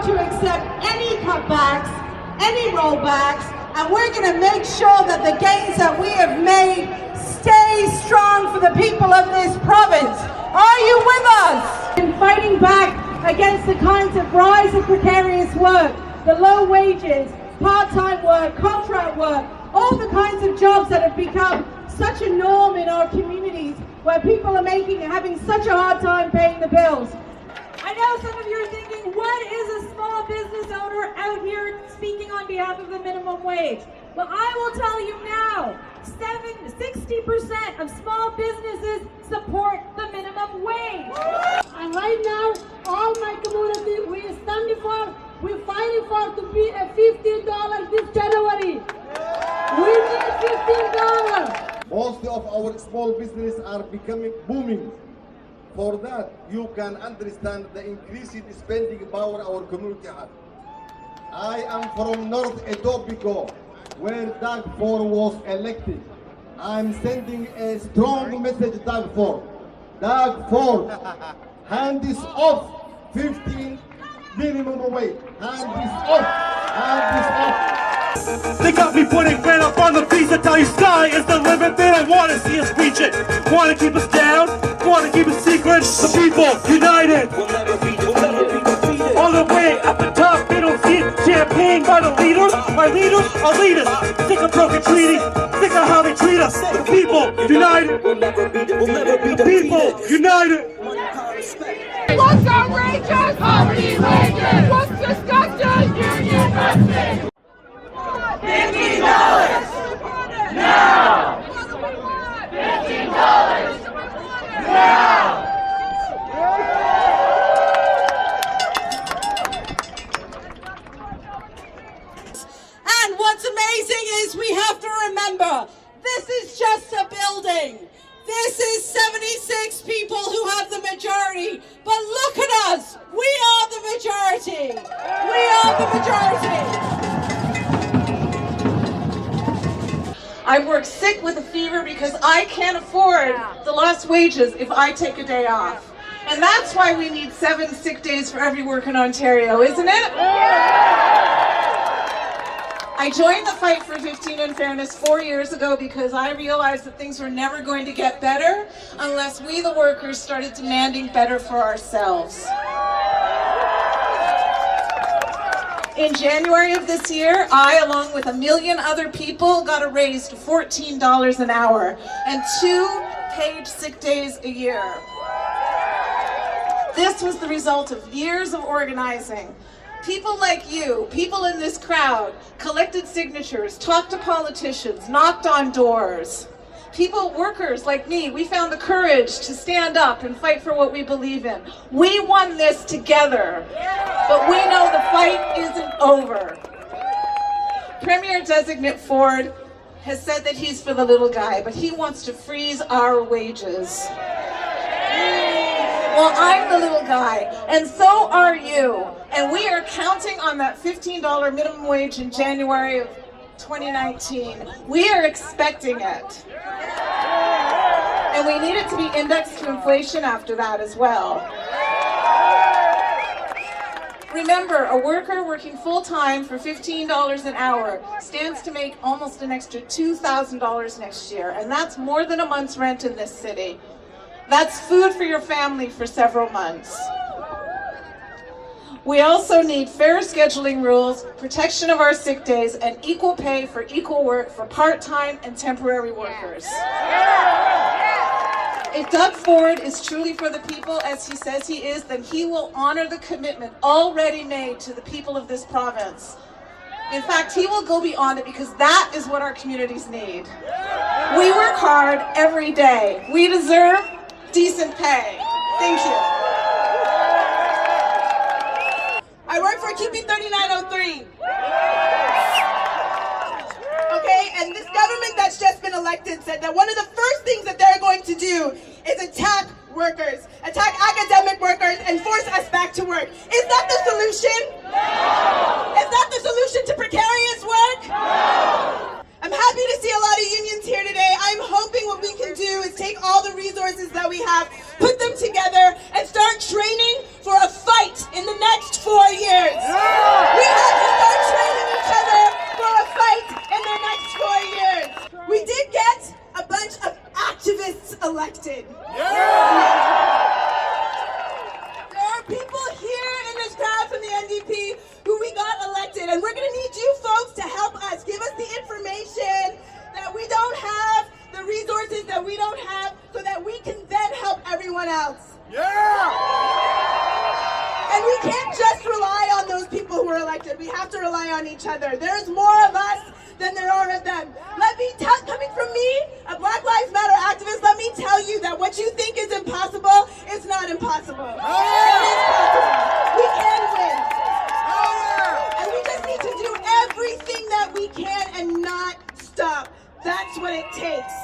going to accept any cutbacks, any rollbacks, and we're going to make sure that the gains that we have made stay strong for the people of this province. Are you with us? In fighting back against the kinds of rise of precarious work, the low wages, part-time work, contract work, all the kinds of jobs that have become such a norm in our communities where people are having such a hard time paying the bills. I know some of you are thinking, what is a small business owner out here speaking on behalf of the minimum wage? Well, I will tell you now, 60% of small businesses support the minimum wage. And right now, all my community, we're fighting for to be a $15 this January. We need $15. Most of our small businesses are becoming booming. For that, you can understand the increasing spending power our community has. I am from North Etobicoke, where Doug Ford was elected. I'm sending a strong message, Doug Ford. Doug Ford, hand this off 15 minimum wage. Hand this off. Hand this off. They got me putting red up on the beach. I tell you, sky is the limit. They don't want to see us reach it. Want to keep us down. Want to keep it secret. The people united. We'll never be defeated. All the way at the top, they don't see it. Champagne by the leaders. My leaders are leaders. Sick of broken treaties. Sick of how they treat us. The people united. We'll never be defeated. The people united. What's outrageous? Poverty wages. What's disgusting? Union busting. $15 now. $15 now. And what's amazing is we have to remember, this is just a building. This is 76 people who have the majority. But look at us. We are the majority. We are the majority. I work sick with a fever because I can't afford the lost wages if I take a day off. And that's why we need 7 sick days for every worker in Ontario, isn't it? I joined the fight for 15 in fairness 4 years ago because I realized that things were never going to get better unless we, the workers, started demanding better for ourselves. In January of this year, I, along with 1 million other people, got a raise to $14 an hour and 2 paid sick days a year. This was the result of years of organizing. People like you, people in this crowd, collected signatures, talked to politicians, knocked on doors. People, workers like me, we found the courage to stand up and fight for what we believe in. We won this together, but we know the fight isn't over. Premier-designate Ford has said that he's for the little guy, but he wants to freeze our wages. Well, I'm the little guy, and so are you. And we are counting on that $15 minimum wage in January of 2019. We are expecting it. And we need it to be indexed to inflation after that as well. Remember, a worker working full-time for $15 an hour stands to make almost an extra $2,000 next year, and that's more than a month's rent in this city. That's food for your family for several months. We also need fair scheduling rules, protection of our sick days, and equal pay for equal work for part-time and temporary workers. If Doug Ford is truly for the people, as he says he is, then he will honor the commitment already made to the people of this province. In fact, he will go beyond it because that is what our communities need. We work hard every day. We deserve decent pay. Thank you. I work for Keeping 3903. Okay, and this government that's just been elected said that one of the first things that they're going to do is attack workers, attack academic workers, and force us back to work. Is that the solution? No! Is that the solution to precarious work? No! I'm happy to see a lot of unions here today. I'm hoping what we can do is take all the resources that we have, put them together, and start training for a fight in the next 4 years. each other. There's more of us than there are of them. Coming from me, a Black Lives Matter activist, let me tell you that what you think is impossible is not impossible. It is possible. We can win. And we just need to do everything that we can and not stop. That's what it takes.